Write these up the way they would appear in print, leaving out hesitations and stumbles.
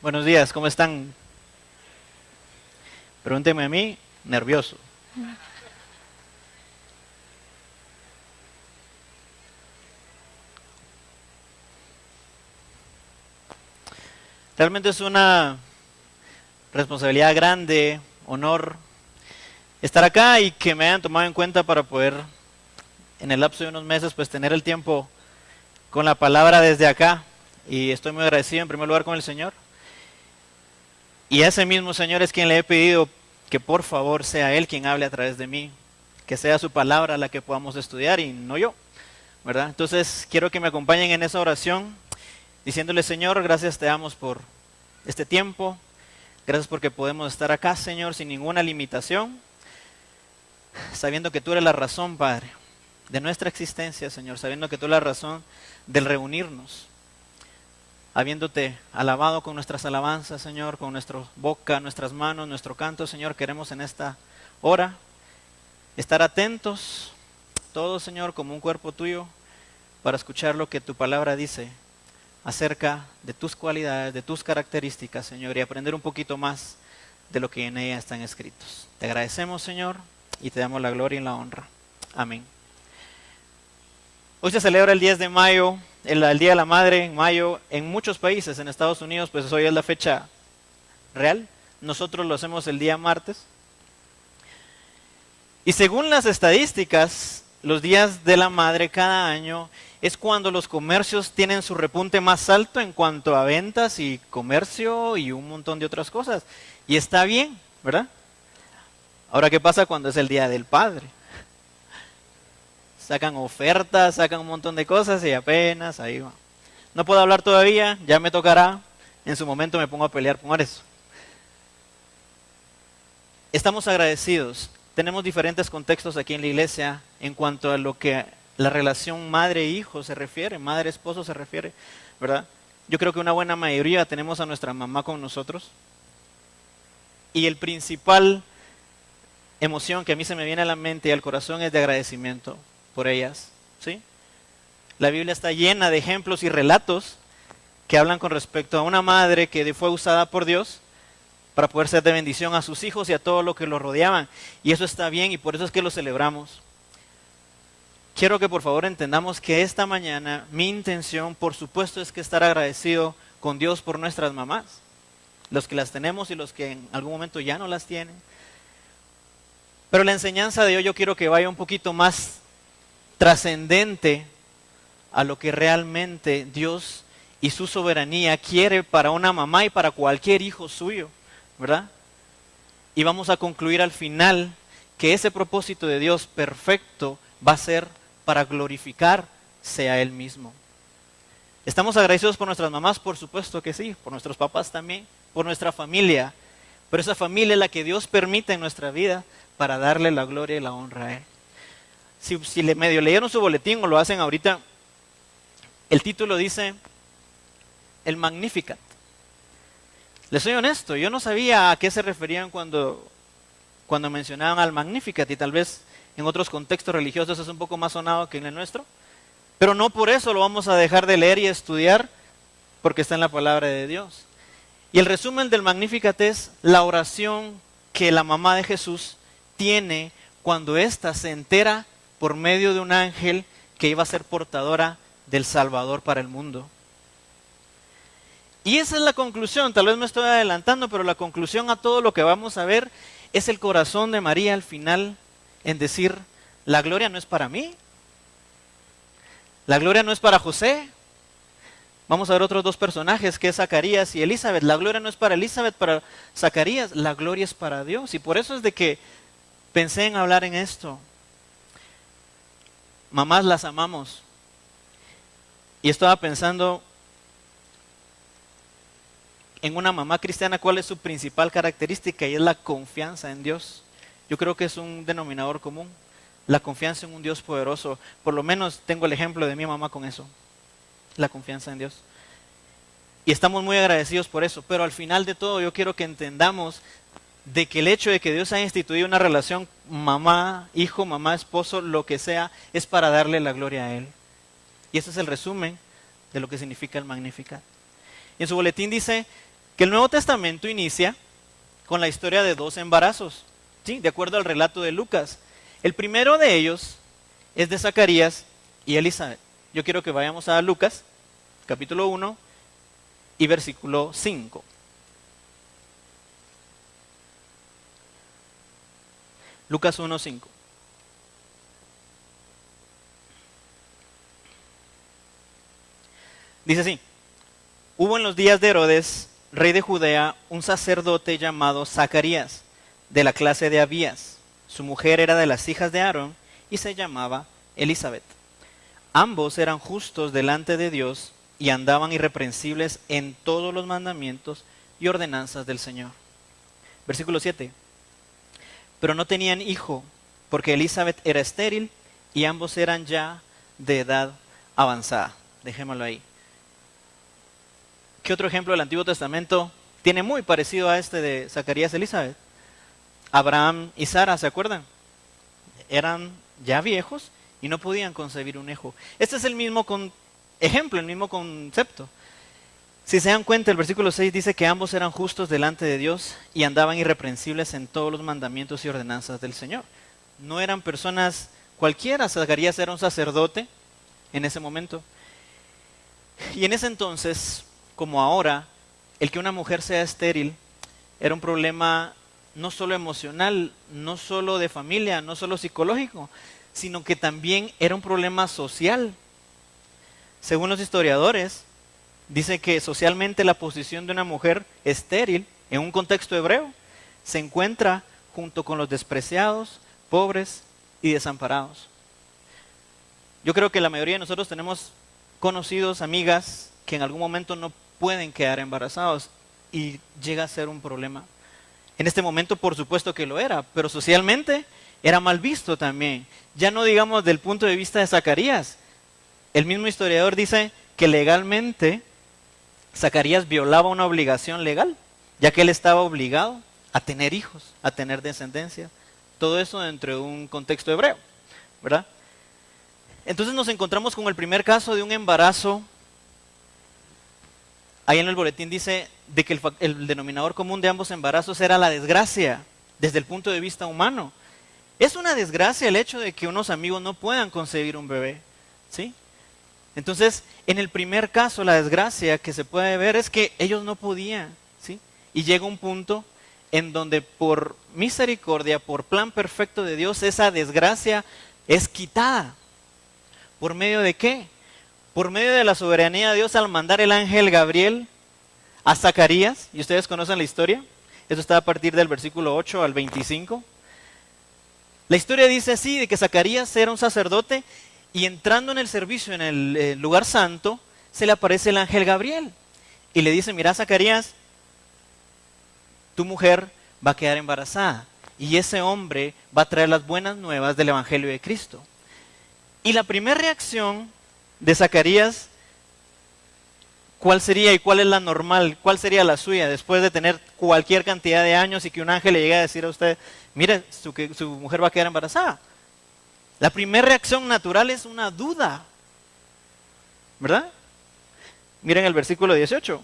Buenos días, ¿cómo están? Pregúnteme a mí, nervioso. Realmente es una responsabilidad grande, honor, estar acá y que me hayan tomado en cuenta para poder, en el lapso de unos meses, pues tener el tiempo con la palabra desde acá. Y estoy muy agradecido en primer lugar con el Señor. Y a ese mismo Señor es quien le he pedido que por favor sea Él quien hable a través de mí, que sea su palabra la que podamos estudiar y no yo, ¿verdad? Entonces quiero que me acompañen en esa oración, diciéndole: Señor, gracias te damos por este tiempo, gracias porque podemos estar acá, Señor, sin ninguna limitación, sabiendo que tú eres la razón, Padre, de nuestra existencia, Señor, sabiendo que tú eres la razón del reunirnos, habiéndote alabado con nuestras alabanzas, Señor, con nuestra boca, nuestras manos, nuestro canto, Señor. Queremos en esta hora estar atentos, todos, Señor, como un cuerpo tuyo, para escuchar lo que tu palabra dice acerca de tus cualidades, de tus características, Señor, y aprender un poquito más de lo que en ella están escritos. Te agradecemos, Señor, y te damos la gloria y la honra. Amén. Hoy se celebra el 10 de mayo, el Día de la Madre en mayo. En muchos países, en Estados Unidos, pues hoy es la fecha real. Nosotros lo hacemos el día martes. Y según las estadísticas, los días de la madre cada año es cuando los comercios tienen su repunte más alto en cuanto a ventas y comercio y un montón de otras cosas. Y está bien, ¿verdad? Ahora, ¿qué pasa cuando es el Día del Padre? Sacan ofertas, sacan un montón de cosas y apenas ahí va. No puedo hablar todavía, ya me tocará. En su momento me pongo a pelear por eso. Estamos agradecidos. Tenemos diferentes contextos aquí en la iglesia en cuanto a lo que la relación madre-hijo se refiere, madre-esposo se refiere, ¿verdad? Yo creo que una buena mayoría tenemos a nuestra mamá con nosotros. Y el principal emoción que a mí se me viene a la mente y al corazón es de agradecimiento por ellas, ¿sí? La Biblia está llena de ejemplos y relatos que hablan con respecto a una madre que fue usada por Dios para poder ser de bendición a sus hijos y a todo lo que los rodeaban. Y eso está bien y por eso es que lo celebramos. Quiero que por favor entendamos que esta mañana mi intención, por supuesto, es que estar agradecido con Dios por nuestras mamás, los que las tenemos y los que en algún momento ya no las tienen. Pero la enseñanza de hoy yo quiero que vaya un poquito más trascendente a lo que realmente Dios y su soberanía quiere para una mamá y para cualquier hijo suyo, ¿verdad? Y vamos a concluir al final que ese propósito de Dios perfecto va a ser para glorificarse a Él mismo. ¿Estamos agradecidos por nuestras mamás? Por supuesto que sí, por nuestros papás también, por nuestra familia, pero esa familia es la que Dios permite en nuestra vida para darle la gloria y la honra a Él. Si medio leyeron su boletín o lo hacen ahorita, el título dice el Magnificat. Les soy honesto, yo no sabía a qué se referían cuando mencionaban al Magnificat, y tal vez en otros contextos religiosos es un poco más sonado que en el nuestro, pero no por eso lo vamos a dejar de leer y estudiar, porque está en la palabra de Dios. Y el resumen del Magnificat es la oración que la mamá de Jesús tiene cuando ésta se entera por medio de un ángel que iba a ser portadora del Salvador para el mundo. Y esa es la conclusión, tal vez me estoy adelantando, pero la conclusión a todo lo que vamos a ver es el corazón de María al final en decir: la gloria no es para mí, la gloria no es para José. Vamos a ver otros dos personajes, que es Zacarías y Elizabeth. La gloria no es para Elizabeth, para Zacarías, la gloria es para Dios. Y por eso es de que pensé en hablar en esto. Mamás, las amamos. Y estaba pensando en una mamá cristiana, ¿cuál es su principal característica? Y es la confianza en Dios. Yo creo que es un denominador común, la confianza en un Dios poderoso. Por lo menos tengo el ejemplo de mi mamá con eso, la confianza en Dios. Y estamos muy agradecidos por eso, pero al final de todo yo quiero que entendamos de que el hecho de que Dios haya instituido una relación mamá, hijo, mamá, esposo, lo que sea, es para darle la gloria a Él. Y ese es el resumen de lo que significa el Magnificat. Y en su boletín dice que el Nuevo Testamento inicia con la historia de dos embarazos, ¿sí? De acuerdo al relato de Lucas. El primero de ellos es de Zacarías y Elizabeth. Yo quiero que vayamos a Lucas, capítulo 1 y versículo 5. Lucas 1, 5. Dice así: hubo en los días de Herodes, rey de Judea, un sacerdote llamado Zacarías, de la clase de Abías. Su mujer era de las hijas de Aarón y se llamaba Elizabeth. Ambos eran justos delante de Dios y andaban irreprensibles en todos los mandamientos y ordenanzas del Señor. Versículo 7. Pero no tenían hijo, porque Elizabeth era estéril y ambos eran ya de edad avanzada. Dejémoslo ahí. ¿Qué otro ejemplo del Antiguo Testamento tiene muy parecido a este de Zacarías y Elizabeth? Abraham y Sara, ¿se acuerdan? Eran ya viejos y no podían concebir un hijo. Este es el mismo ejemplo, el mismo concepto. Si se dan cuenta, el versículo 6 dice que ambos eran justos delante de Dios y andaban irreprensibles en todos los mandamientos y ordenanzas del Señor. No eran personas cualquiera. Zacarías era un sacerdote en ese momento. Y en ese entonces, como ahora, el que una mujer sea estéril era un problema no solo emocional, no solo de familia, no solo psicológico, sino que también era un problema social. Según los historiadores, dice que socialmente la posición de una mujer estéril, en un contexto hebreo, se encuentra junto con los despreciados, pobres y desamparados. Yo creo que la mayoría de nosotros tenemos conocidos, amigas, que en algún momento no pueden quedar embarazados y llega a ser un problema. En este momento, por supuesto que lo era, pero socialmente era mal visto también. Ya no digamos del punto de vista de Zacarías. El mismo historiador dice que legalmente Zacarías violaba una obligación legal, ya que él estaba obligado a tener hijos, a tener descendencia. Todo eso dentro de un contexto hebreo, ¿verdad? Entonces nos encontramos con el primer caso de un embarazo. Ahí en el boletín dice de que el denominador común de ambos embarazos era la desgracia, desde el punto de vista humano. Es una desgracia el hecho de que unos amigos no puedan concebir un bebé, ¿sí? Entonces, en el primer caso, la desgracia que se puede ver es que ellos no podían, ¿sí? Y llega un punto en donde por misericordia, por plan perfecto de Dios, esa desgracia es quitada. ¿Por medio de qué? Por medio de la soberanía de Dios al mandar el ángel Gabriel a Zacarías, y ustedes conocen la historia, eso está a partir del versículo 8 al 25. La historia dice así, de que Zacarías era un sacerdote y entrando en el servicio en el lugar santo, se le aparece el ángel Gabriel y le dice: mira, Zacarías, tu mujer va a quedar embarazada y ese hombre va a traer las buenas nuevas del evangelio de Cristo. Y la primera reacción de Zacarías, ¿cuál sería y cuál es la normal? ¿Cuál sería la suya después de tener cualquier cantidad de años y que un ángel le llegue a decir a usted: mire, su mujer va a quedar embarazada? La primera reacción natural es una duda, ¿verdad? Miren el versículo 18.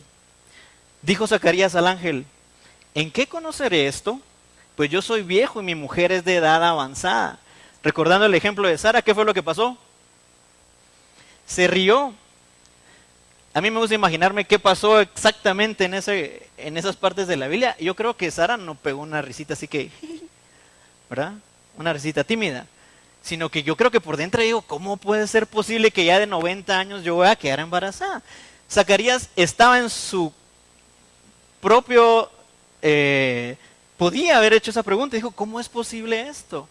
Dijo Zacarías al ángel: ¿en qué conoceré esto? Pues yo soy viejo y mi mujer es de edad avanzada. Recordando el ejemplo de Sara, ¿qué fue lo que pasó? Se rió. A mí me gusta imaginarme qué pasó exactamente en esas partes de la Biblia. Yo creo que Sara no pegó una risita así que, ¿verdad? Una risita tímida. Sino que yo creo que por dentro digo: ¿cómo puede ser posible que ya de 90 años yo voy a quedar embarazada? Zacarías estaba en su propio... podía haber hecho esa pregunta. Dijo: ¿cómo es posible esto?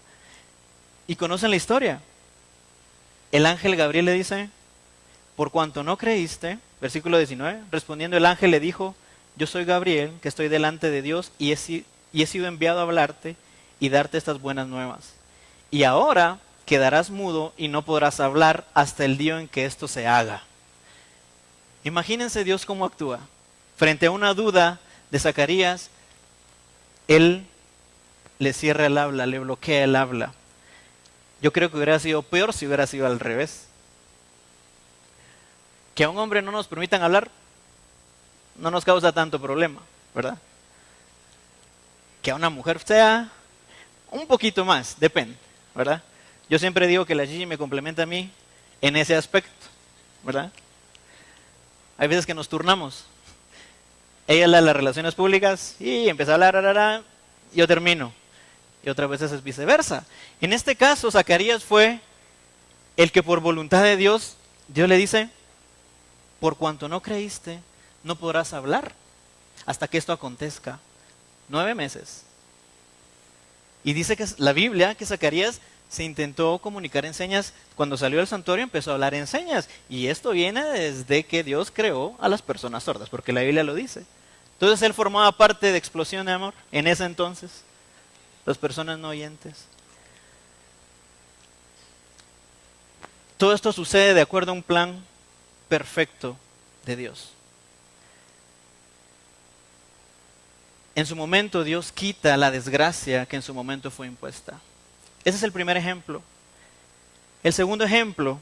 Y conocen la historia. El ángel Gabriel le dice: por cuanto no creíste, versículo 19, respondiendo el ángel le dijo: yo soy Gabriel, que estoy delante de Dios y he sido enviado a hablarte y darte estas buenas nuevas. Y ahora quedarás mudo y no podrás hablar hasta el día en que esto se haga. Imagínense Dios cómo actúa. Frente a una duda de Zacarías, Él le cierra el habla, le bloquea el habla. Yo creo que hubiera sido peor si hubiera sido al revés. Que a un hombre no nos permitan hablar, no nos causa tanto problema, ¿verdad? Que a una mujer sea un poquito más, depende, ¿verdad? Yo siempre digo que la Gigi me complementa a mí en ese aspecto, ¿verdad? Hay veces que nos turnamos. Ella es la de las relaciones públicas y empieza a hablar, yo termino. Y otras veces es viceversa. En este caso, Zacarías fue el que por voluntad de Dios, Dios le dice, por cuanto no creíste, no podrás hablar hasta que esto acontezca. 9 meses. Y dice que la Biblia, que Zacarías se intentó comunicar en señas. Cuando salió del santuario empezó a hablar en señas. Y esto viene desde que Dios creó a las personas sordas, porque la Biblia lo dice. Entonces él formaba parte de Explosión de Amor en ese entonces. Las personas no oyentes. Todo esto sucede de acuerdo a un plan perfecto de Dios. En su momento Dios quita la desgracia que en su momento fue impuesta. Ese es el primer ejemplo. El segundo ejemplo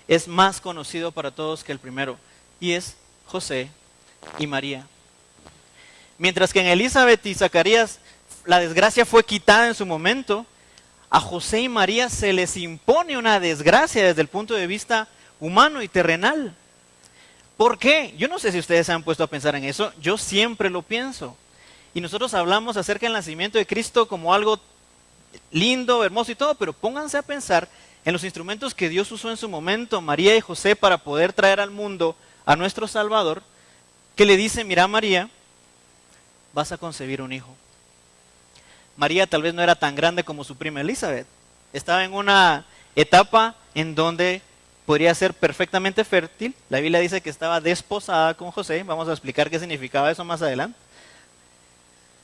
es más conocido para todos que el primero, y es José y María. Mientras que en Elizabeth y Zacarías la desgracia fue quitada en su momento, a José y María se les impone una desgracia desde el punto de vista humano y terrenal. ¿Por qué? Yo no sé si ustedes se han puesto a pensar en eso, yo siempre lo pienso. Y nosotros hablamos acerca del nacimiento de Cristo como algo lindo, hermoso y todo, pero pónganse a pensar en los instrumentos que Dios usó en su momento, María y José, para poder traer al mundo a nuestro Salvador, que le dice, mira María, vas a concebir un hijo. María tal vez no era tan grande como su prima Elizabeth. Estaba en una etapa en donde podría ser perfectamente fértil. La Biblia dice que estaba desposada con José. Vamos a explicar qué significaba eso más adelante.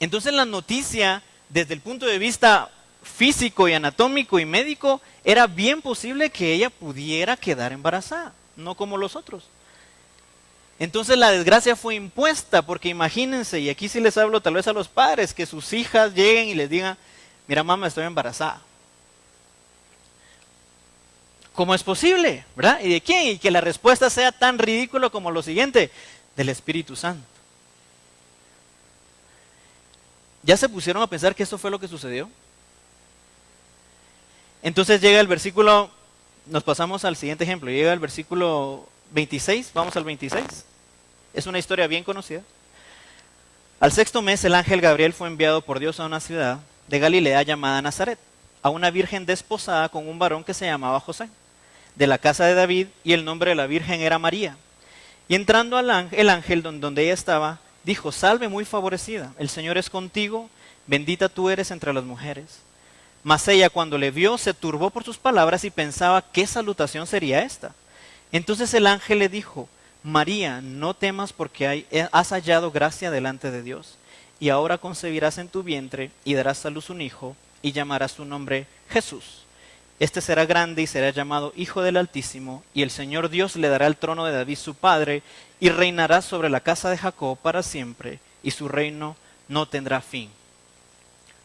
Entonces la noticia, desde el punto de vista físico y anatómico y médico, era bien posible que ella pudiera quedar embarazada, no como los otros. Entonces la desgracia fue impuesta, porque imagínense, y aquí sí les hablo tal vez a los padres, que sus hijas lleguen y les digan, mira mamá, estoy embarazada. ¿Cómo es posible? ¿Verdad? ¿Y de quién? Y que la respuesta sea tan ridícula como lo siguiente, del Espíritu Santo. ¿Ya se pusieron a pensar que esto fue lo que sucedió? Entonces llega el versículo, nos pasamos al siguiente ejemplo, llega el versículo 26, vamos al 26. Es una historia bien conocida. Al 6º mes el ángel Gabriel fue enviado por Dios a una ciudad de Galilea llamada Nazaret, a una virgen desposada con un varón que se llamaba José, de la casa de David, y el nombre de la virgen era María. Y entrando el ángel donde ella estaba, dijo, salve muy favorecida, el Señor es contigo, bendita tú eres entre las mujeres. Mas ella cuando le vio se turbó por sus palabras y pensaba, ¿qué salutación sería esta? Entonces el ángel le dijo, María, no temas porque has hallado gracia delante de Dios, y ahora concebirás en tu vientre y darás a luz un hijo, y llamarás su nombre Jesús. Este será grande y será llamado Hijo del Altísimo, y el Señor Dios le dará el trono de David su padre, y reinará sobre la casa de Jacob para siempre, y su reino no tendrá fin.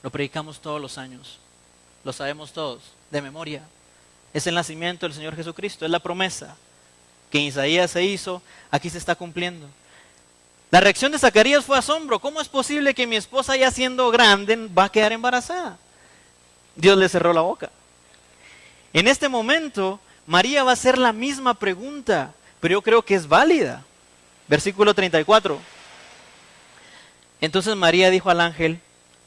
Lo predicamos todos los años, lo sabemos todos, de memoria. Es el nacimiento del Señor Jesucristo, es la promesa que en Isaías se hizo, aquí se está cumpliendo. La reacción de Zacarías fue asombro. ¿Cómo es posible que mi esposa, ya siendo grande, va a quedar embarazada? Dios le cerró la boca. En este momento, María va a hacer la misma pregunta, pero yo creo que es válida. Versículo 34. Entonces María dijo al ángel,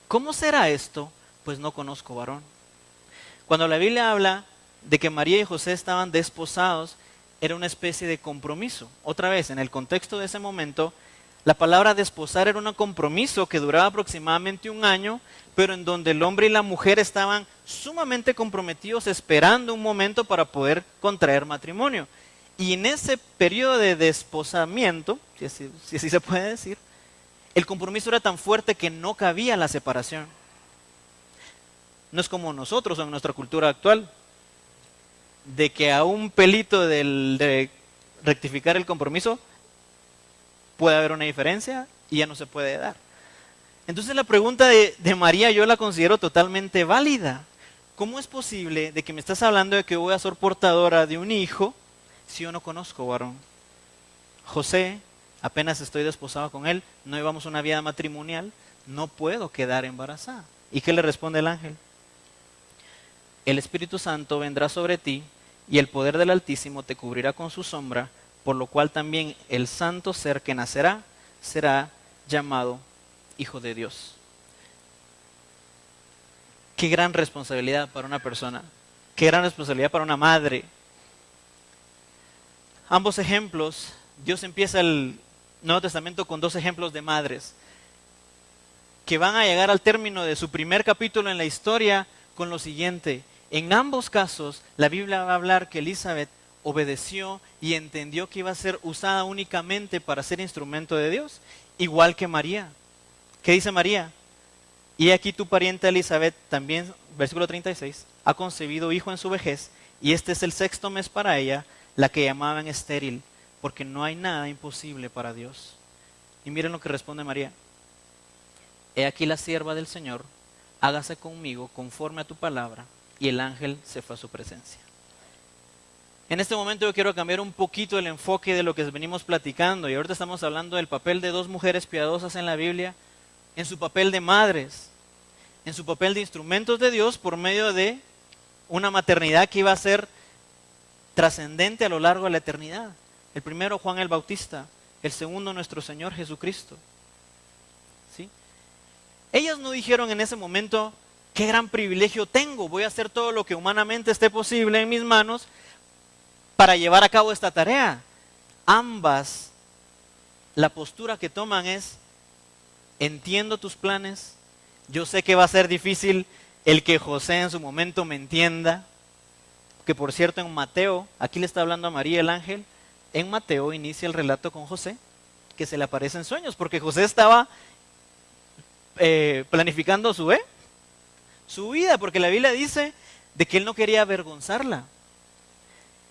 ¿cómo será esto? Pues no conozco varón. Cuando la Biblia habla de que María y José estaban desposados, era una especie de compromiso. Otra vez, en el contexto de ese momento, la palabra desposar era un compromiso que duraba aproximadamente 1 año, pero en donde el hombre y la mujer estaban sumamente comprometidos, esperando un momento para poder contraer matrimonio. Y en ese periodo de desposamiento, si así se puede decir, el compromiso era tan fuerte que no cabía la separación. No es como nosotros o en nuestra cultura actual, de que a un pelito de rectificar el compromiso puede haber una diferencia y ya no se puede dar. Entonces la pregunta de María yo la considero totalmente válida. ¿Cómo es posible de que me estás hablando de que voy a ser portadora de un hijo si yo no conozco varón? José apenas estoy desposado con él, no llevamos una vida matrimonial, no puedo quedar embarazada. ¿Y qué le responde el ángel? El Espíritu Santo vendrá sobre ti y el poder del Altísimo te cubrirá con su sombra, por lo cual también el santo ser que nacerá será llamado Hijo de Dios. Qué gran responsabilidad para una persona, qué gran responsabilidad para una madre. Ambos ejemplos, Dios empieza el Nuevo Testamento con dos ejemplos de madres que van a llegar al término de su primer capítulo en la historia con lo siguiente. En ambos casos, la Biblia va a hablar que Elizabeth obedeció y entendió que iba a ser usada únicamente para ser instrumento de Dios, igual que María. ¿Qué dice María? Y aquí tu pariente Elizabeth, también, versículo 36, ha concebido hijo en su vejez, y este es el 6º mes para ella, la que llamaban estéril, porque no hay nada imposible para Dios. Y miren lo que responde María. He aquí la sierva del Señor, hágase conmigo conforme a tu palabra. Y el ángel se fue a su presencia. En este momento yo quiero cambiar un poquito el enfoque de lo que venimos platicando. Y ahorita estamos hablando del papel de dos mujeres piadosas en la Biblia, en su papel de madres, en su papel de instrumentos de Dios por medio de una maternidad que iba a ser trascendente a lo largo de la eternidad. El primero, Juan el Bautista. El segundo, nuestro Señor Jesucristo. ¿Sí? Ellas no dijeron en ese momento, qué gran privilegio tengo, voy a hacer todo lo que humanamente esté posible en mis manos para llevar a cabo esta tarea. Ambas, la postura que toman es, entiendo tus planes, yo sé que va a ser difícil el que José en su momento me entienda, que por cierto en Mateo, aquí le está hablando a María el ángel, en Mateo inicia el relato con José, que se le aparece en sueños, porque José estaba planificando su vida, porque la Biblia dice de que él no quería avergonzarla.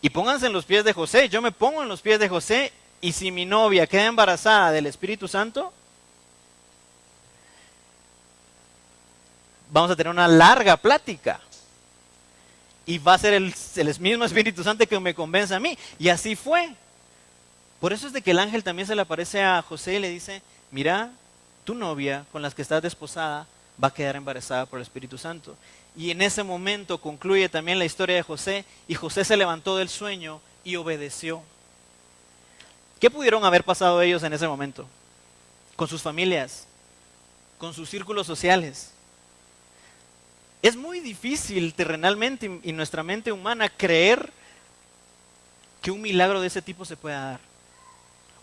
Y pónganse en los pies de José, yo me pongo en los pies de José, y si mi novia queda embarazada del Espíritu Santo, vamos a tener una larga plática. Y va a ser el mismo Espíritu Santo que me convence a mí. Y así fue. Por eso es de que el ángel también se le aparece a José y le dice, mira, tu novia con la que estás desposada va a quedar embarazada por el Espíritu Santo. Y en ese momento concluye también la historia de José, y José se levantó del sueño y obedeció. ¿Qué pudieron haber pasado ellos en ese momento? Con sus familias, con sus círculos sociales. Es muy difícil terrenalmente y nuestra mente humana creer que un milagro de ese tipo se pueda dar.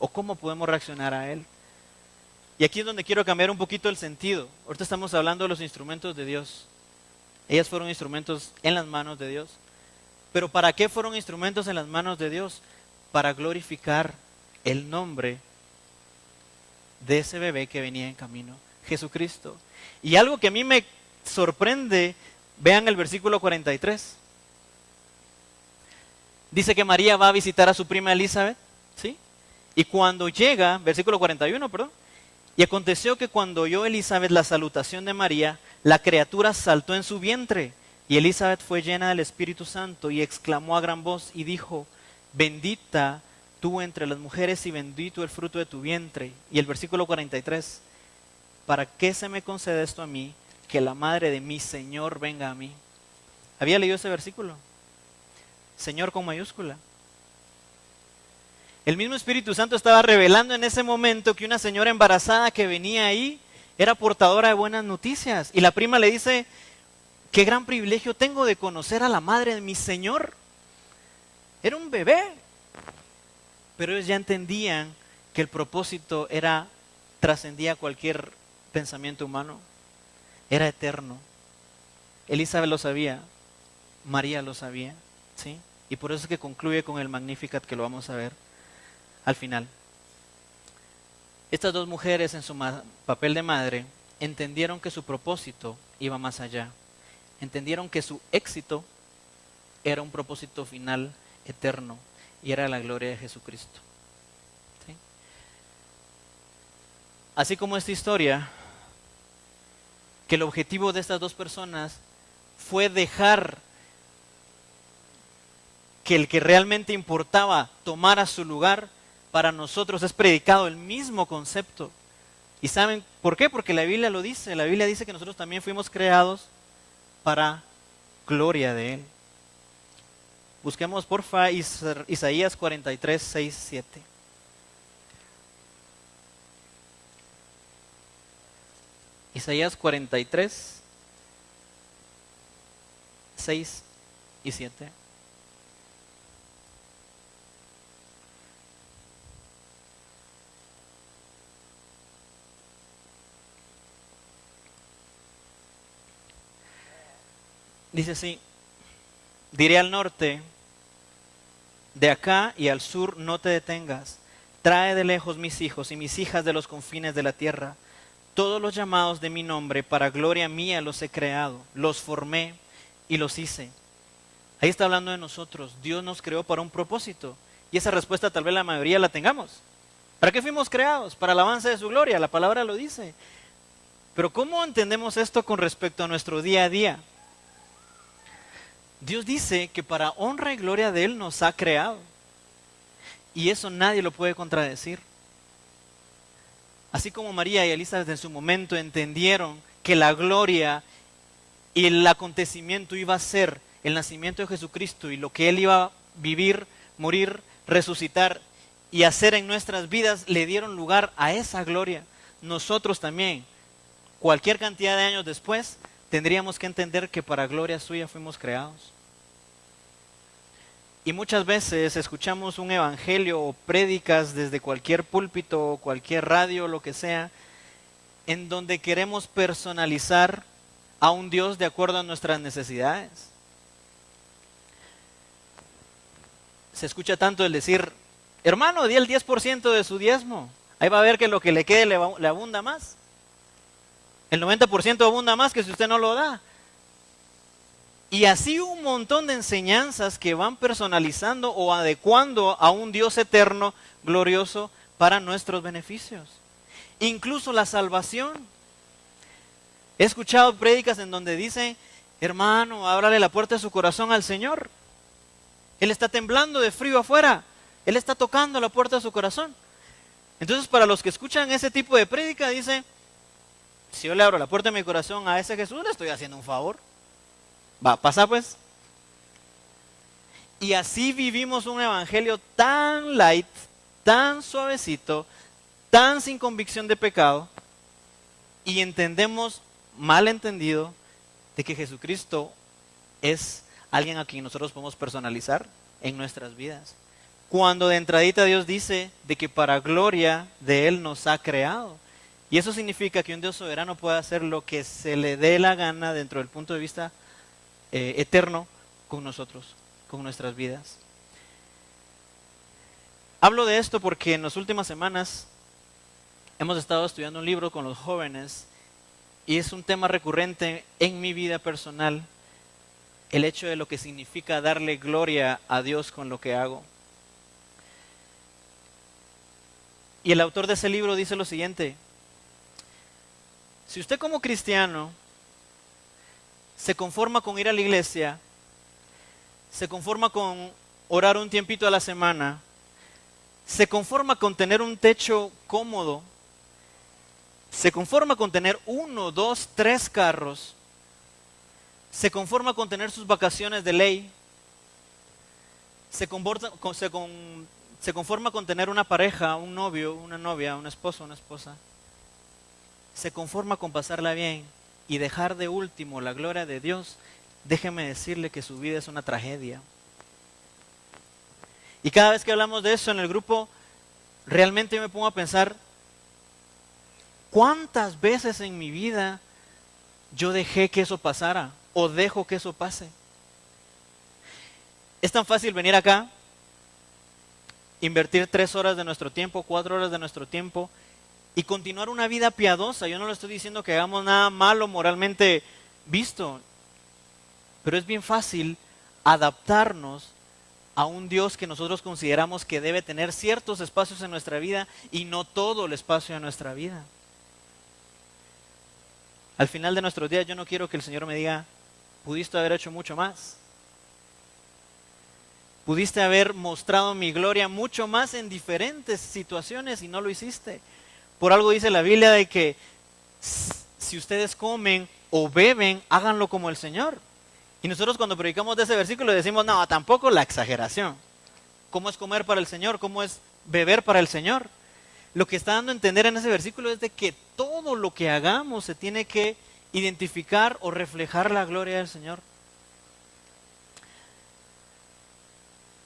O cómo podemos reaccionar a él. Y aquí es donde quiero cambiar un poquito el sentido. Ahorita estamos hablando de los instrumentos de Dios. Ellas fueron instrumentos en las manos de Dios. Pero ¿para qué fueron instrumentos en las manos de Dios? Para glorificar el nombre de ese bebé que venía en camino, Jesucristo. Y algo que a mí me sorprende, vean el versículo 43. Dice que María va a visitar a su prima Elizabeth, ¿sí? Y cuando llega, versículo 41, perdón. Y aconteció que cuando oyó Elizabeth la salutación de María, la criatura saltó en su vientre. Y Elizabeth fue llena del Espíritu Santo y exclamó a gran voz y dijo, bendita tú entre las mujeres y bendito el fruto de tu vientre. Y el versículo 43, ¿para qué se me concede esto a mí, que la madre de mi Señor venga a mí? ¿Había leído ese versículo? Señor con mayúscula. El mismo Espíritu Santo estaba revelando en ese momento que una señora embarazada que venía ahí era portadora de buenas noticias. Y la prima le dice, qué gran privilegio tengo de conocer a la madre de mi Señor. Era un bebé. Pero ellos ya entendían que el propósito trascendía cualquier pensamiento humano. Era eterno. Elizabeth lo sabía, María lo sabía, ¿sí? Y por eso es que concluye con el Magnificat, que lo vamos a ver al final. Estas dos mujeres en su papel de madre entendieron que su propósito iba más allá. Entendieron que su éxito era un propósito final eterno y era la gloria de Jesucristo. ¿Sí? Así como esta historia, que el objetivo de estas dos personas fue dejar que el que realmente importaba tomara su lugar, para nosotros es predicado el mismo concepto. ¿Y saben por qué? Porque la Biblia lo dice. La Biblia dice que nosotros también fuimos creados para gloria de Él. Busquemos porfa Isaías 43, 6, 7. Isaías 43, 6 y 7. Dice así: diré al norte, de acá y al sur no te detengas. Trae de lejos mis hijos y mis hijas de los confines de la tierra. Todos los llamados de mi nombre, para gloria mía los he creado, los formé y los hice. Ahí está hablando de nosotros. Dios nos creó para un propósito. Y esa respuesta tal vez la mayoría la tengamos. ¿Para qué fuimos creados? Para el avance de su gloria. La palabra lo dice. Pero ¿cómo entendemos esto con respecto a nuestro día a día? Dios dice que para honra y gloria de Él nos ha creado. Y eso nadie lo puede contradecir. Así como María y Elizabeth en su momento entendieron que la gloria y el acontecimiento iba a ser el nacimiento de Jesucristo y lo que Él iba a vivir, morir, resucitar y hacer en nuestras vidas, le dieron lugar a esa gloria. Nosotros también, cualquier cantidad de años después, tendríamos que entender que para gloria suya fuimos creados. Y muchas veces escuchamos un evangelio o prédicas desde cualquier púlpito o cualquier radio, lo que sea, en donde queremos personalizar a un Dios de acuerdo a nuestras necesidades. Se escucha tanto el decir, hermano, di el 10% de su diezmo. Ahí va a ver que lo que le quede le abunda más. El 90% abunda más que si usted no lo da. Y así un montón de enseñanzas que van personalizando o adecuando a un Dios eterno, glorioso, para nuestros beneficios. Incluso la salvación. He escuchado prédicas en donde dicen, hermano, ábrale la puerta de su corazón al Señor. Él está temblando de frío afuera. Él está tocando la puerta de su corazón. Entonces, para los que escuchan ese tipo de prédica, dice, si yo le abro la puerta de mi corazón a ese Jesús, le estoy haciendo un favor. Va, pasa pues. Y así vivimos un evangelio tan light, tan suavecito, tan sin convicción de pecado, y entendemos, mal entendido, de que Jesucristo es alguien a quien nosotros podemos personalizar en nuestras vidas. Cuando de entradita Dios dice de que para gloria de Él nos ha creado. Y eso significa que un Dios soberano puede hacer lo que se le dé la gana dentro del punto de vista eterno con nosotros, con nuestras vidas. Hablo de esto porque en las últimas semanas hemos estado estudiando un libro con los jóvenes y es un tema recurrente en mi vida personal, el hecho de lo que significa darle gloria a Dios con lo que hago. Y el autor de ese libro dice lo siguiente: si usted como cristiano se conforma con ir a la iglesia, se conforma con orar un tiempito a la semana, se conforma con tener un techo cómodo, se conforma con tener 1, 2, 3 carros, se conforma con tener sus vacaciones de ley, se conforma con tener una pareja, un novio, una novia, un esposo, una esposa, se conforma con pasarla bien y dejar de último la gloria de Dios, déjeme decirle que su vida es una tragedia. Y cada vez que hablamos de eso en el grupo, realmente yo me pongo a pensar, ¿cuántas veces en mi vida yo dejé que eso pasara o dejo que eso pase? Es tan fácil venir acá, invertir 3 horas de nuestro tiempo, 4 horas de nuestro tiempo y continuar una vida piadosa. Yo no le estoy diciendo que hagamos nada malo moralmente visto, pero es bien fácil adaptarnos a un Dios que nosotros consideramos que debe tener ciertos espacios en nuestra vida y no todo el espacio de nuestra vida. Al final de nuestros días yo no quiero que el Señor me diga, pudiste haber hecho mucho más. Pudiste haber mostrado mi gloria mucho más en diferentes situaciones y no lo hiciste. Por algo dice la Biblia de que si ustedes comen o beben, háganlo como el Señor. Y nosotros cuando predicamos de ese versículo decimos, no, tampoco la exageración. ¿Cómo es comer para el Señor? ¿Cómo es beber para el Señor? Lo que está dando a entender en ese versículo es de que todo lo que hagamos se tiene que identificar o reflejar la gloria del Señor.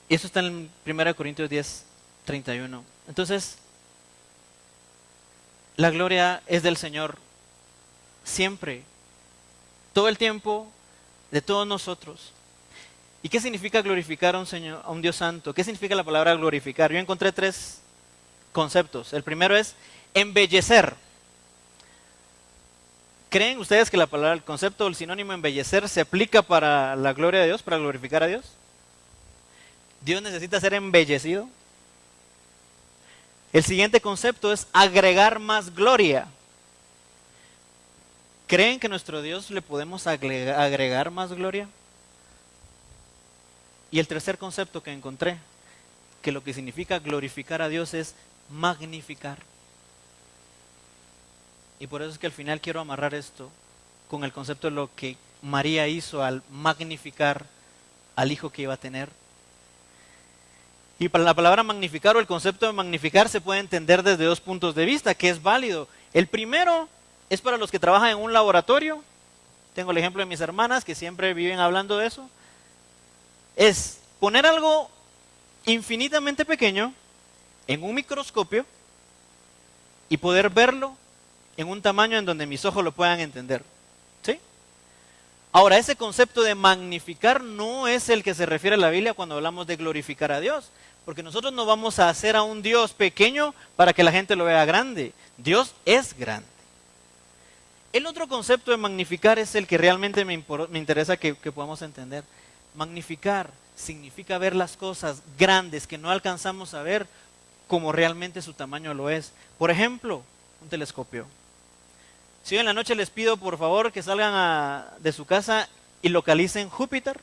Y eso está en 1 Corintios 10, 31. Entonces, la gloria es del Señor siempre, todo el tiempo, de todos nosotros. ¿Y qué significa glorificar a un Señor, a un Dios santo? ¿Qué significa la palabra glorificar? Yo encontré 3 conceptos. El primero es embellecer. ¿Creen ustedes que la palabra, el concepto o el sinónimo embellecer se aplica para la gloria de Dios, para glorificar a Dios? ¿Dios necesita ser embellecido? El siguiente concepto es agregar más gloria. ¿Creen que a nuestro Dios le podemos agregar más gloria? Y el tercer concepto que encontré, que lo que significa glorificar a Dios es magnificar. Y por eso es que al final quiero amarrar esto con el concepto de lo que María hizo al magnificar al hijo que iba a tener. Y para la palabra magnificar o el concepto de magnificar se puede entender desde 2 puntos de vista, que es válido. El primero es para los que trabajan en un laboratorio. Tengo el ejemplo de mis hermanas que siempre viven hablando de eso. Es poner algo infinitamente pequeño en un microscopio y poder verlo en un tamaño en donde mis ojos lo puedan entender. ¿Sí? Ahora, ese concepto de magnificar no es el que se refiere a la Biblia cuando hablamos de glorificar a Dios. Porque nosotros no vamos a hacer a un Dios pequeño para que la gente lo vea grande. Dios es grande. El otro concepto de magnificar es el que realmente me interesa que podamos entender. Magnificar significa ver las cosas grandes que no alcanzamos a ver como realmente su tamaño lo es. Por ejemplo, un telescopio. Si hoy en la noche les pido por favor que salgan de su casa y localicen Júpiter,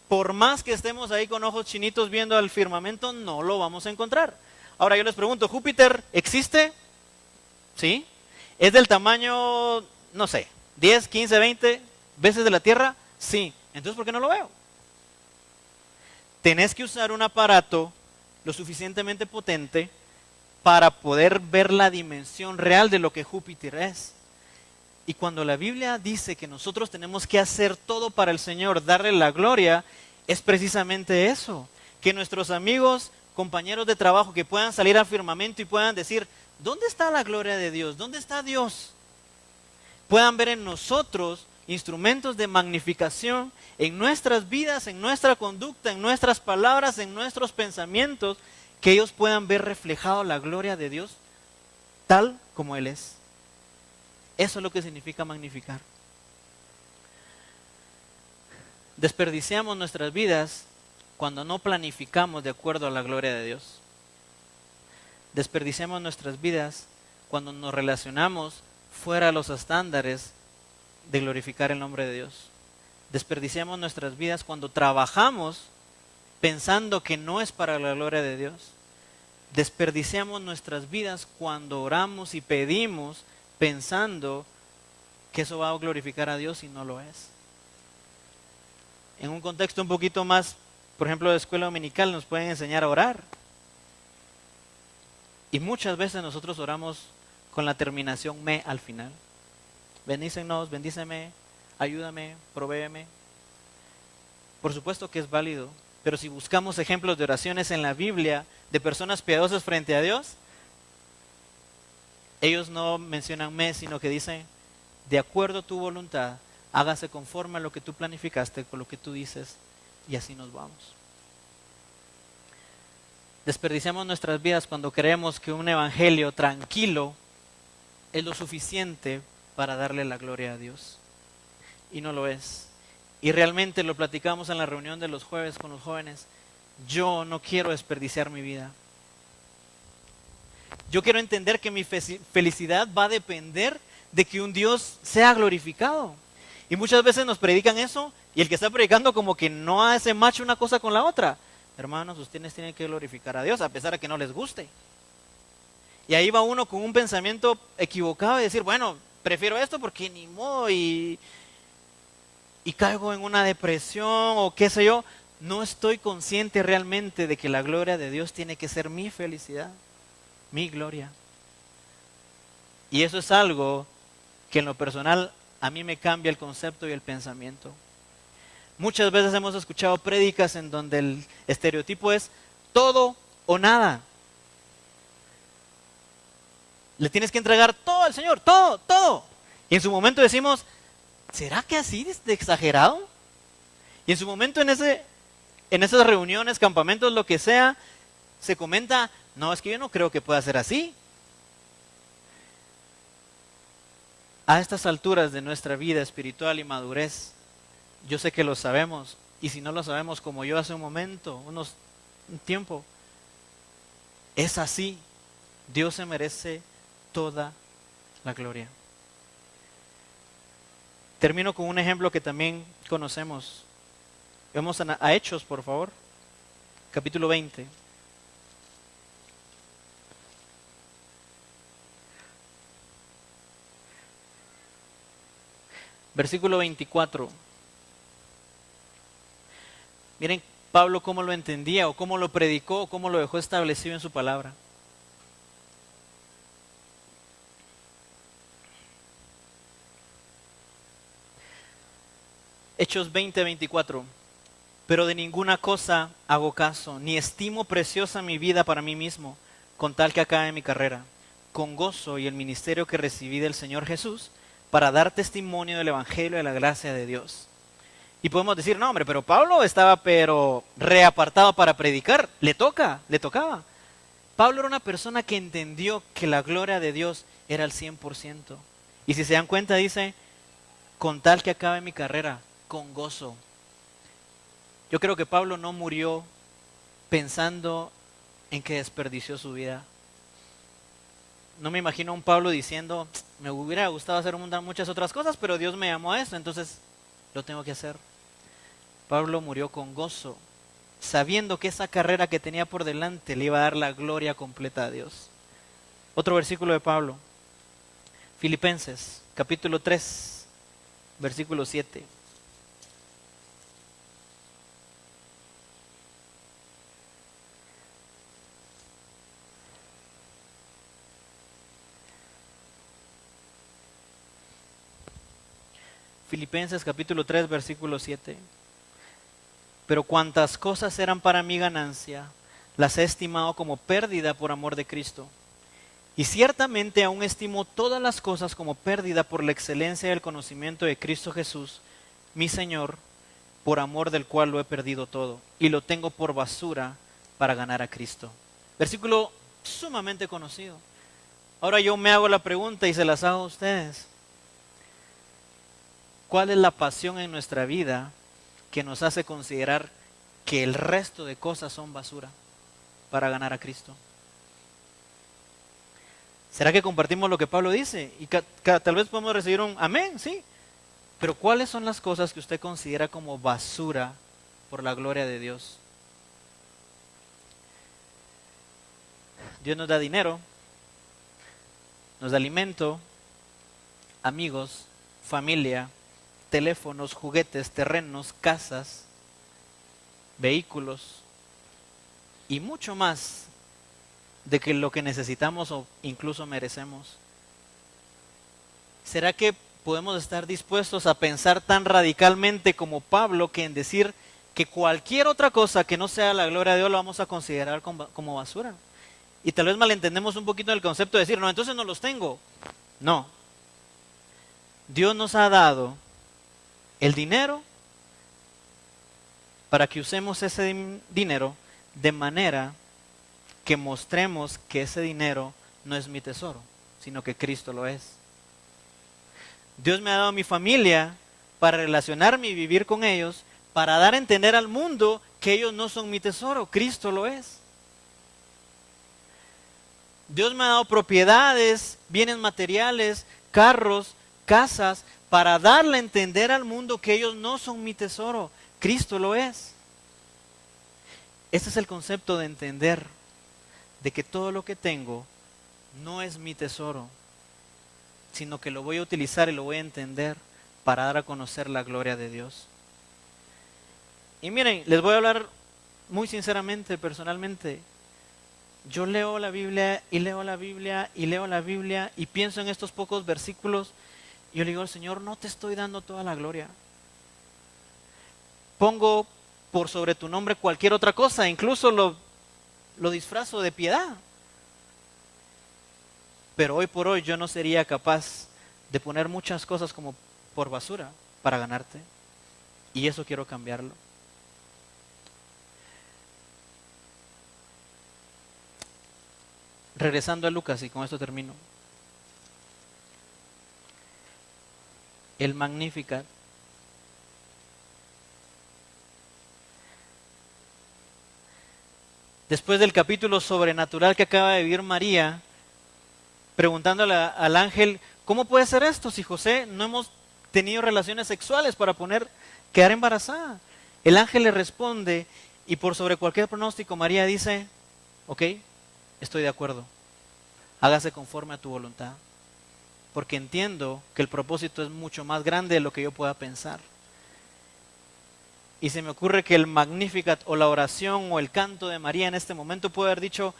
por más que estemos ahí con ojos chinitos viendo al firmamento, no lo vamos a encontrar. Ahora yo les pregunto, ¿Júpiter existe? ¿Sí? ¿Es del tamaño, no sé, 10, 15, 20 veces de la Tierra? Sí. Entonces, ¿por qué no lo veo? Tenés que usar un aparato lo suficientemente potente para poder ver la dimensión real de lo que Júpiter es. Y cuando la Biblia dice que nosotros tenemos que hacer todo para el Señor, darle la gloria, es precisamente eso. Que nuestros amigos, compañeros de trabajo, que puedan salir al firmamento y puedan decir, ¿dónde está la gloria de Dios? ¿Dónde está Dios? Puedan ver en nosotros instrumentos de magnificación en nuestras vidas, en nuestra conducta, en nuestras palabras, en nuestros pensamientos, que ellos puedan ver reflejado la gloria de Dios tal como Él es. Eso es lo que significa magnificar. Desperdiciamos nuestras vidas cuando no planificamos de acuerdo a la gloria de Dios. Desperdiciamos nuestras vidas cuando nos relacionamos fuera de los estándares de glorificar el nombre de Dios. Desperdiciamos nuestras vidas cuando trabajamos pensando que no es para la gloria de Dios. Desperdiciamos nuestras vidas cuando oramos y pedimos pensando que eso va a glorificar a Dios y no lo es. En un contexto un poquito más, por ejemplo, de escuela dominical, nos pueden enseñar a orar. Y muchas veces nosotros oramos con la terminación me al final. Bendícenos, bendíceme, ayúdame, provéeme. Por supuesto que es válido, pero si buscamos ejemplos de oraciones en la Biblia de personas piadosas frente a Dios, ellos no mencionan me, sino que dicen, de acuerdo a tu voluntad, hágase conforme a lo que tú planificaste, con lo que tú dices, y así nos vamos. Desperdiciamos nuestras vidas cuando creemos que un evangelio tranquilo es lo suficiente para darle la gloria a Dios. Y no lo es. Y realmente lo platicamos en la reunión de los jueves con los jóvenes. Yo no quiero desperdiciar mi vida. Yo quiero entender que mi felicidad va a depender de que un Dios sea glorificado. Y muchas veces nos predican eso y el que está predicando como que no hace match una cosa con la otra. Hermanos, ustedes tienen que glorificar a Dios a pesar de que no les guste. Y ahí va uno con un pensamiento equivocado y decir, bueno, prefiero esto porque ni modo y caigo en una depresión o qué sé yo. No estoy consciente realmente de que la gloria de Dios tiene que ser mi felicidad, mi gloria. Y eso es algo que en lo personal a mí me cambia el concepto y el pensamiento. Muchas veces hemos escuchado prédicas en donde el estereotipo es todo o nada. Le tienes que entregar todo al Señor, todo, todo. Y en su momento decimos, ¿será que así de exagerado? Y en su momento en esas reuniones, campamentos, lo que sea, se comenta, no, es que yo no creo que pueda ser así. A estas alturas de nuestra vida espiritual y madurez, yo sé que lo sabemos, y si no lo sabemos como yo hace un momento, un tiempo, es así. Dios se merece toda la gloria. Termino con un ejemplo que también conocemos. Vamos a Hechos, por favor, capítulo 20. Versículo 24. Miren Pablo cómo lo entendía, o cómo lo predicó, o cómo lo dejó establecido en su palabra. Hechos 20, 24. Pero de ninguna cosa hago caso, ni estimo preciosa mi vida para mí mismo, con tal que acabe mi carrera, con gozo y el ministerio que recibí del Señor Jesús, para dar testimonio del Evangelio de la gracia de Dios. Y podemos decir, no hombre, pero Pablo estaba reapartado para predicar, le tocaba. Pablo era una persona que entendió que la gloria de Dios era al 100%. Y si se dan cuenta dice, con tal que acabe mi carrera, con gozo. Yo creo que Pablo no murió pensando en que desperdició su vida. No me imagino a un Pablo diciendo, me hubiera gustado hacer muchas otras cosas, pero Dios me llamó a esto, entonces lo tengo que hacer. Pablo murió con gozo, sabiendo que esa carrera que tenía por delante le iba a dar la gloria completa a Dios. Otro versículo de Pablo, Filipenses, capítulo 3, versículo 7. Filipenses capítulo 3, versículo 7. Pero cuantas cosas eran para mi ganancia, las he estimado como pérdida por amor de Cristo. Y ciertamente aún estimo todas las cosas como pérdida por la excelencia del conocimiento de Cristo Jesús, mi Señor, por amor del cual lo he perdido todo, y lo tengo por basura para ganar a Cristo. Versículo sumamente conocido. Ahora yo me hago la pregunta y se las hago a ustedes. ¿Cuál es la pasión en nuestra vida que nos hace considerar que el resto de cosas son basura para ganar a Cristo? ¿Será que compartimos lo que Pablo dice? Y tal vez podemos recibir un amén, sí. Pero ¿cuáles son las cosas que usted considera como basura por la gloria de Dios? Dios nos da dinero, nos da alimento, amigos, familia, teléfonos, juguetes, terrenos, casas, vehículos y mucho más de que lo que necesitamos o incluso merecemos. ¿Será que podemos estar dispuestos a pensar tan radicalmente como Pablo que en decir que cualquier otra cosa que no sea la gloria de Dios lo vamos a considerar como basura? Y tal vez malentendemos un poquito el concepto de decir, no, entonces no los tengo. No. Dios nos ha dado el dinero para que usemos ese dinero de manera que mostremos que ese dinero no es mi tesoro, sino que Cristo lo es. Dios me ha dado mi familia para relacionarme y vivir con ellos, para dar a entender al mundo que ellos no son mi tesoro, Cristo lo es. Dios me ha dado propiedades, bienes materiales, carros, casas para darle a entender al mundo que ellos no son mi tesoro, Cristo lo es. Ese es el concepto de entender de que todo lo que tengo no es mi tesoro, sino que lo voy a utilizar y lo voy a entender para dar a conocer la gloria de Dios. Y miren, les voy a hablar muy sinceramente, personalmente. Yo leo la Biblia y leo la Biblia y leo la Biblia y pienso en estos pocos versículos y yo le digo al Señor, no te estoy dando toda la gloria. Pongo por sobre tu nombre cualquier otra cosa, incluso lo disfrazo de piedad. Pero hoy por hoy yo no sería capaz de poner muchas cosas como por basura para ganarte. Y eso quiero cambiarlo. Regresando a Lucas, y con esto termino. El Magnificat. Después del capítulo sobrenatural que acaba de vivir María, preguntándole al ángel, ¿cómo puede ser esto si José no hemos tenido relaciones sexuales para quedar embarazada? El ángel le responde y por sobre cualquier pronóstico María dice, ok, estoy de acuerdo, hágase conforme a tu voluntad, porque entiendo que el propósito es mucho más grande de lo que yo pueda pensar. Y se me ocurre que el Magnificat o la oración o el canto de María en este momento puede haber dicho,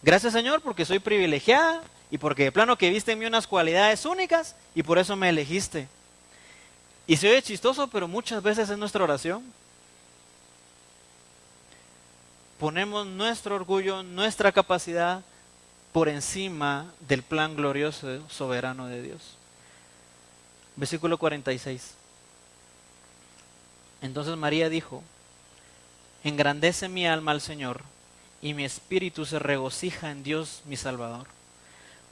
gracias Señor porque soy privilegiada y porque de plano que viste en mí unas cualidades únicas y por eso me elegiste. Y se oye chistoso, pero muchas veces es nuestra oración. Ponemos nuestro orgullo, nuestra capacidad por encima del plan glorioso, soberano de Dios. Versículo 46. Entonces María dijo, engrandece mi alma al Señor, y mi espíritu se regocija en Dios mi Salvador,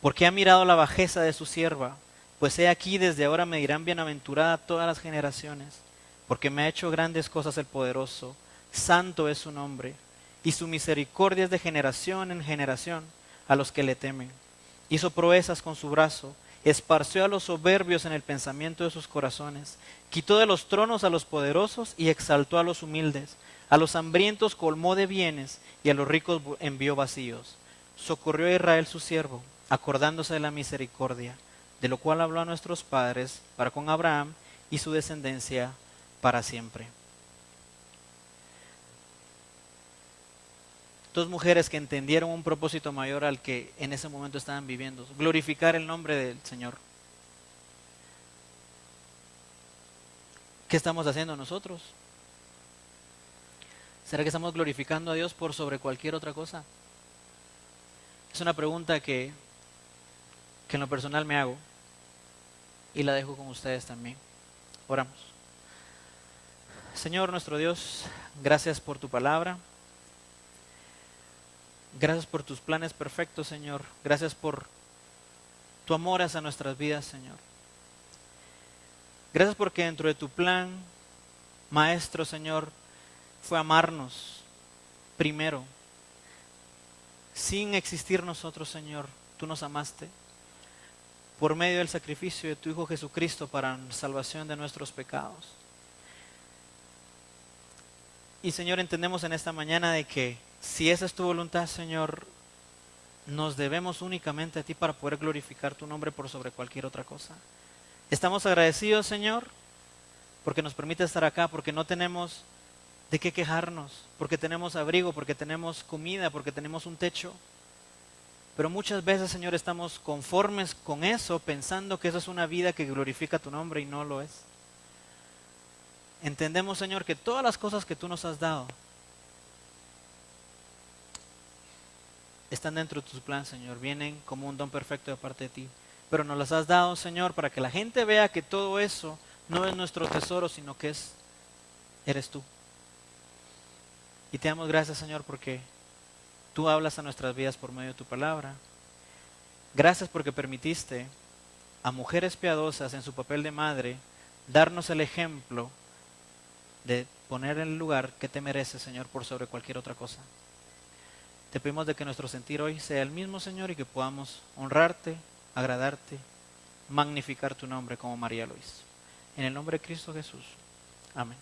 porque ha mirado la bajeza de su sierva, pues he aquí desde ahora me dirán bienaventurada todas las generaciones, porque me ha hecho grandes cosas el poderoso, santo es su nombre, y su misericordia es de generación en generación a los que le temen. Hizo proezas con su brazo, esparció a los soberbios en el pensamiento de sus corazones, quitó de los tronos a los poderosos y exaltó a los humildes, a los hambrientos colmó de bienes y a los ricos envió vacíos. Socorrió a Israel su siervo, acordándose de la misericordia, de lo cual habló a nuestros padres para con Abraham y su descendencia para siempre. Dos mujeres que entendieron un propósito mayor al que en ese momento estaban viviendo, glorificar el nombre del Señor. ¿Qué estamos haciendo nosotros? ¿Será que estamos glorificando a Dios por sobre cualquier otra cosa? Es una pregunta que en lo personal me hago y la dejo con ustedes también. Oramos. Señor nuestro Dios, gracias por tu palabra. Gracias por tus planes perfectos, Señor. Gracias por tu amor hacia nuestras vidas, Señor. Gracias porque dentro de tu plan, Maestro, Señor, fue amarnos primero. Sin existir nosotros, Señor, tú nos amaste por medio del sacrificio de tu Hijo Jesucristo para salvación de nuestros pecados. Y Señor, entendemos en esta mañana de que si esa es tu voluntad, Señor, nos debemos únicamente a ti para poder glorificar tu nombre por sobre cualquier otra cosa. Estamos agradecidos, Señor, porque nos permite estar acá, porque no tenemos de qué quejarnos, porque tenemos abrigo, porque tenemos comida, porque tenemos un techo. Pero muchas veces, Señor, estamos conformes con eso, pensando que eso es una vida que glorifica tu nombre y no lo es. Entendemos, Señor, que todas las cosas que tú nos has dado están dentro de tus planes, Señor, vienen como un don perfecto de parte de ti. Pero nos las has dado, Señor, para que la gente vea que todo eso no es nuestro tesoro, sino que eres tú. Y te damos gracias, Señor, porque tú hablas a nuestras vidas por medio de tu palabra. Gracias porque permitiste a mujeres piadosas en su papel de madre darnos el ejemplo de poner en el lugar que te mereces, Señor, por sobre cualquier otra cosa. Te pedimos de que nuestro sentir hoy sea el mismo, Señor, y que podamos honrarte, agradarte magnificar tu nombre como María lo hizo. En el nombre de Cristo Jesús. Amén.